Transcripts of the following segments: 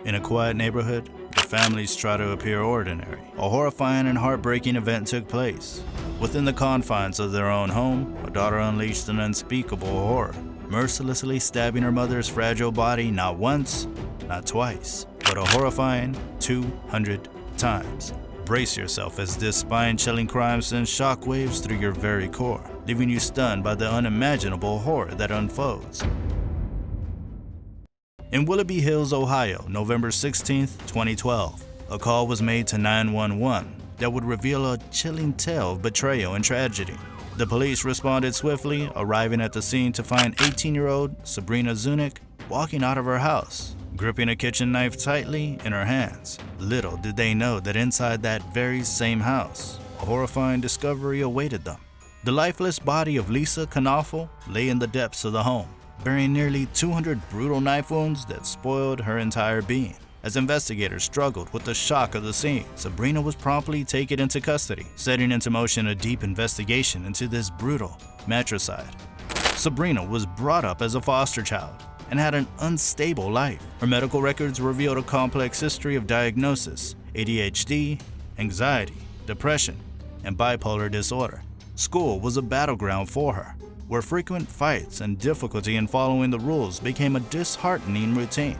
In a quiet neighborhood, the families try to appear ordinary. A horrifying and heartbreaking event took place. Within the confines of their own home, a daughter unleashed an unspeakable horror, mercilessly stabbing her mother's fragile body not once, not twice, but a horrifying 200 times. Brace yourself as this spine-chilling crime sends shockwaves through your very core, leaving you stunned by the unimaginable horror that unfolds. In Willoughby Hills, Ohio, November 16, 2012, a call was made to 911 that would reveal a chilling tale of betrayal and tragedy. The police responded swiftly, arriving at the scene to find 18-year-old Sabrina Zunick walking out of her house, gripping a kitchen knife tightly in her hands. Little did they know that inside that very same house, a horrifying discovery awaited them. The lifeless body of Lisa Knaufel lay in the depths of the home, bearing nearly 200 brutal knife wounds that spoiled her entire being. As investigators struggled with the shock of the scene, Sabrina was promptly taken into custody, setting into motion a deep investigation into this brutal matricide. Sabrina was brought up as a foster child and had an unstable life. Her medical records revealed a complex history of diagnosis, ADHD, anxiety, depression, and bipolar disorder. School was a battleground for her, where frequent fights and difficulty in following the rules became a disheartening routine.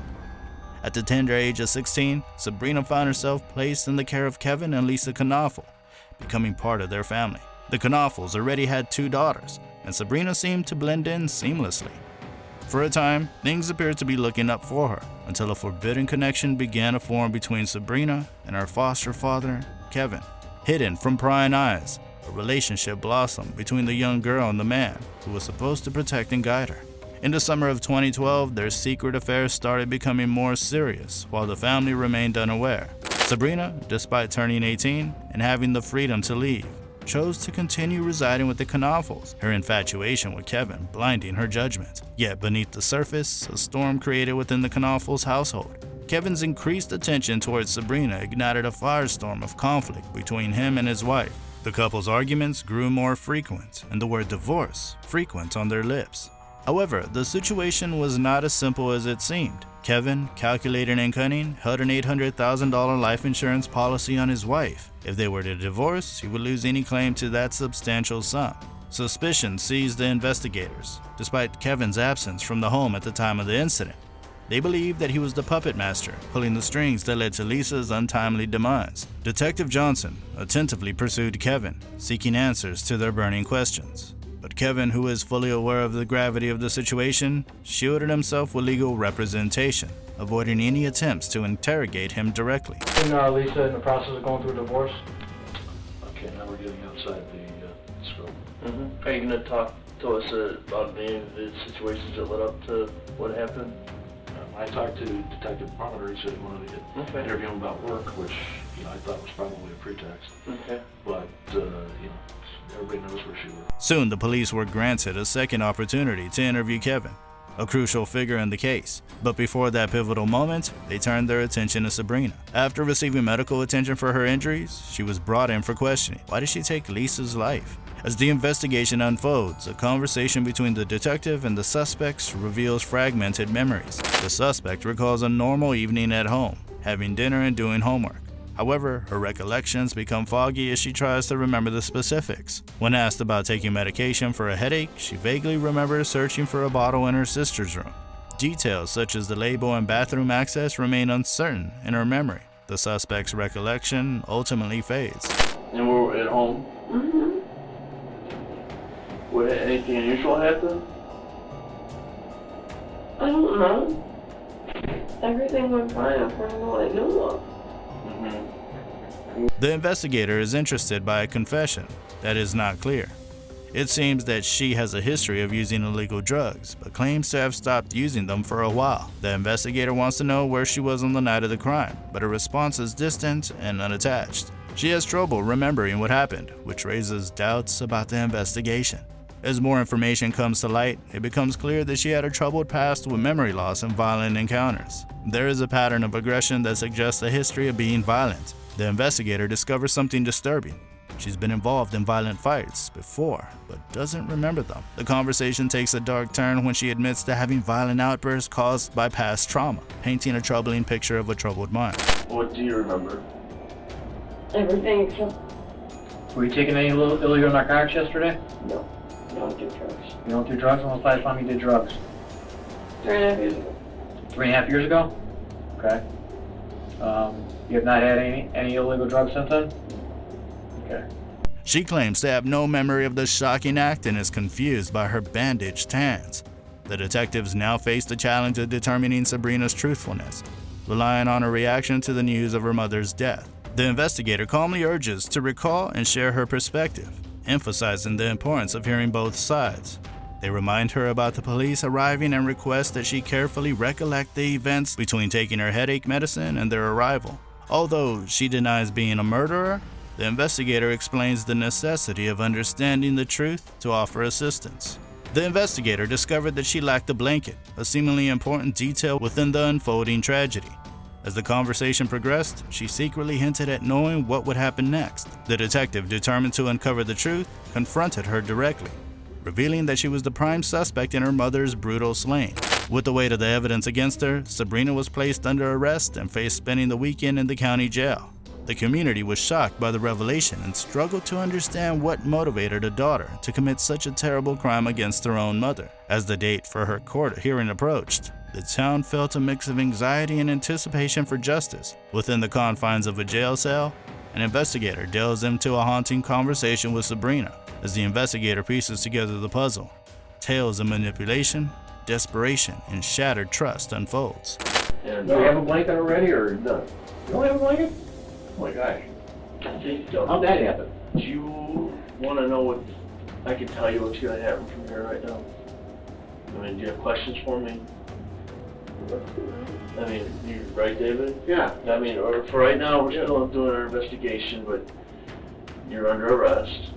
At the tender age of 16, Sabrina found herself placed in the care of Kevin and Lisa Knaufel, becoming part of their family. The Knaufels already had 2 daughters, and Sabrina seemed to blend in seamlessly. For a time, things appeared to be looking up for her, until a forbidden connection began to form between Sabrina and her foster father, Kevin. Hidden from prying eyes, a relationship blossomed between the young girl and the man who was supposed to protect and guide her. In the summer of 2012, their secret affair started becoming more serious, while the family remained unaware. Sabrina, despite turning 18 and having the freedom to leave, chose to continue residing with the Knaufels, her infatuation with Kevin blinding her judgment. Yet beneath the surface, a storm created within the Knaufels' household. Kevin's increased attention towards Sabrina ignited a firestorm of conflict between him and his wife. The couple's arguments grew more frequent, and the word divorce frequent on their lips. However, the situation was not as simple as it seemed. Kevin, calculating and cunning, held an $800,000 life insurance policy on his wife. If they were to divorce, he would lose any claim to that substantial sum. Suspicion seized the investigators. Despite Kevin's absence from the home at the time of the incident, they believed that he was the puppet master, pulling the strings that led to Lisa's untimely demise. Detective Johnson attentively pursued Kevin, seeking answers to their burning questions. But Kevin, who is fully aware of the gravity of the situation, shielded himself with legal representation, avoiding any attempts to interrogate him directly. Lisa in the process of going through a divorce? Okay, now we're getting outside the scope. Are you going to talk to us about any of the situations that led up to what happened? I talked to Detective Palmer. He said he wanted to get interview him about work, which I thought was probably a pretext. Okay. But everybody knows where she works. Soon, the police were granted a second opportunity to interview Kevin, a crucial figure in the case. But before that pivotal moment, they turned their attention to Sabrina. After receiving medical attention for her injuries, she was brought in for questioning. Why did she take Lisa's life? As the investigation unfolds, a conversation between the detective and the suspects reveals fragmented memories. The suspect recalls a normal evening at home, having dinner and doing homework. However, her recollections become foggy as she tries to remember the specifics. When asked about taking medication for a headache, she vaguely remembers searching for a bottle in her sister's room. Details such as the label and bathroom access remain uncertain in her memory. The suspect's recollection ultimately fades. And we're at home? Would anything unusual happen? I don't know. Everything went fine according to what I knew of. The investigator is interested by a confession that is not clear. It seems that she has a history of using illegal drugs, but claims to have stopped using them for a while. The investigator wants to know where she was on the night of the crime, but her response is distant and unattached. She has trouble remembering what happened, which raises doubts about the investigation. As more information comes to light, it becomes clear that she had a troubled past with memory loss and violent encounters. There is a pattern of aggression that suggests a history of being violent. The investigator discovers something disturbing. She's been involved in violent fights before, but doesn't remember them. The conversation takes a dark turn when she admits to having violent outbursts caused by past trauma, painting a troubling picture of a troubled mind. What do you remember? Everything except Were you taking any illegal narcotics yesterday? no. Don't do drugs. You don't do drugs? When was the last time you did drugs? 3.5 years ago. 3.5 years ago? Okay. You have not had any illegal drugs since then? Okay. She claims to have no memory of the shocking act and is confused by her bandaged hands. The detectives now face the challenge of determining Sabrina's truthfulness, relying on her reaction to the news of her mother's death. The investigator calmly urges to recall and share her perspective, emphasizing the importance of hearing both sides. They remind her about the police arriving and request that she carefully recollect the events between taking her headache medicine and their arrival. Although she denies being a murderer, the investigator explains the necessity of understanding the truth to offer assistance. The investigator discovered that she lacked a blanket, a seemingly important detail within the unfolding tragedy. As the conversation progressed, she secretly hinted at knowing what would happen next. The detective, determined to uncover the truth, confronted her directly, revealing that she was the prime suspect in her mother's brutal slaying. With the weight of the evidence against her, Sabrina was placed under arrest and faced spending the weekend in the county jail. The community was shocked by the revelation and struggled to understand what motivated a daughter to commit such a terrible crime against her own mother. As the date for her court hearing approached, the town felt a mix of anxiety and anticipation for justice. Within the confines of a jail cell, an investigator delves into a haunting conversation with Sabrina. As the investigator pieces together the puzzle, tales of manipulation, desperation, and shattered trust unfolds. And Do you have a blanket already, or no? You don't have a blanket? Oh my gosh. How'd that happen? do you want to know what I can tell you what's going to happen from here right now? I mean, do you have questions for me? I mean, you right, David? Yeah. I mean, or for right now, we're still doing our investigation, but you're under arrest.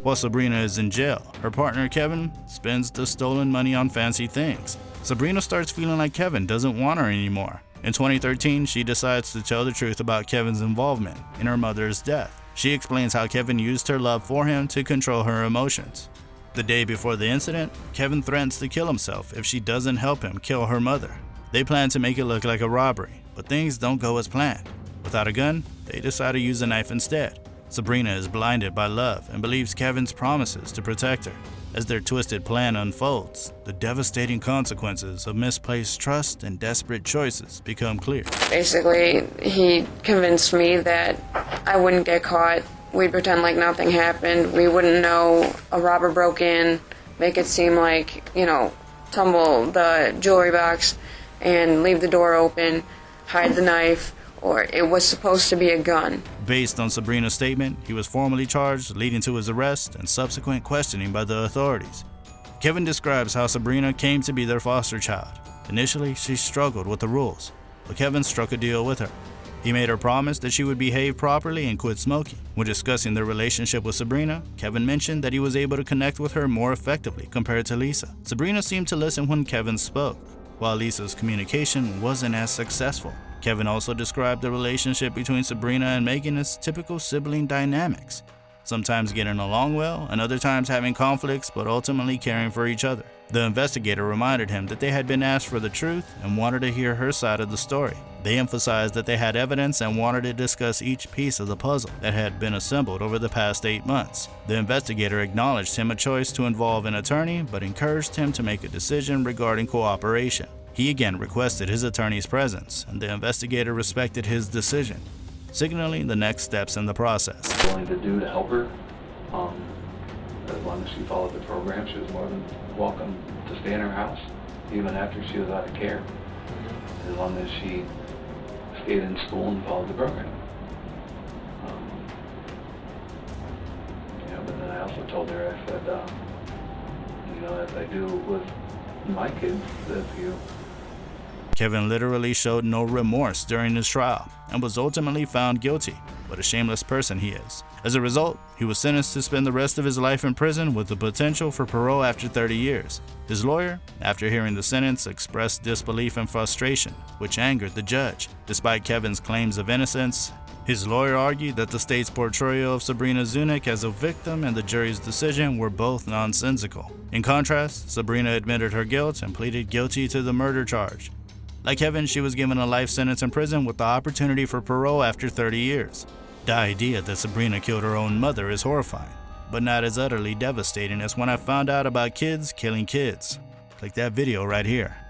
While Sabrina is in jail, her partner Kevin spends the stolen money on fancy things. Sabrina starts feeling like Kevin doesn't want her anymore. In 2013, she decides to tell the truth about Kevin's involvement in her mother's death. She explains how Kevin used her love for him to control her emotions. The day before the incident, Kevin threatens to kill himself if she doesn't help him kill her mother. They plan to make it look like a robbery, but things don't go as planned. Without a gun, they decide to use a knife instead. Sabrina is blinded by love and believes Kevin's promises to protect her. As their twisted plan unfolds, the devastating consequences of misplaced trust and desperate choices become clear. Basically, he convinced me that I wouldn't get caught. We'd pretend like nothing happened. We wouldn't know a robber broke in, make it seem like, tumble the jewelry box and leave the door open, hide the knife, or it was supposed to be a gun. Based on Sabrina's statement, he was formally charged, leading to his arrest and subsequent questioning by the authorities. Kevin describes how Sabrina came to be their foster child. Initially, she struggled with the rules, but Kevin struck a deal with her. He made her promise that she would behave properly and quit smoking. When discussing their relationship with Sabrina, Kevin mentioned that he was able to connect with her more effectively compared to Lisa. Sabrina seemed to listen when Kevin spoke, while Lisa's communication wasn't as successful. Kevin also described the relationship between Sabrina and Megan as typical sibling dynamics, sometimes getting along well and other times having conflicts but ultimately caring for each other. The investigator reminded him that they had been asked for the truth and wanted to hear her side of the story. They emphasized that they had evidence and wanted to discuss each piece of the puzzle that had been assembled over the past 8 months. The investigator acknowledged him a choice to involve an attorney but encouraged him to make a decision regarding cooperation. He again requested his attorney's presence, and the investigator respected his decision, signaling the next steps in the process. Willing to do to help her. As long as she followed the program, she was more than welcome to stay in her house, even after she was out of care. As long as she stayed in school and followed the program. But then I also told her, I said, as I do with my kids, that if you Kevin literally showed no remorse during his trial and was ultimately found guilty. What a shameless person he is. As a result, he was sentenced to spend the rest of his life in prison with the potential for parole after 30 years. His lawyer, after hearing the sentence, expressed disbelief and frustration, which angered the judge. Despite Kevin's claims of innocence, His lawyer argued that the state's portrayal of Sabrina Zunick as a victim and the jury's decision were both nonsensical. In contrast, Sabrina admitted her guilt and pleaded guilty to the murder charge. Like Kevin, she was given a life sentence in prison with the opportunity for parole after 30 years. The idea that Sabrina killed her own mother is horrifying, but not as utterly devastating as when I found out about kids killing kids. Like that video right here.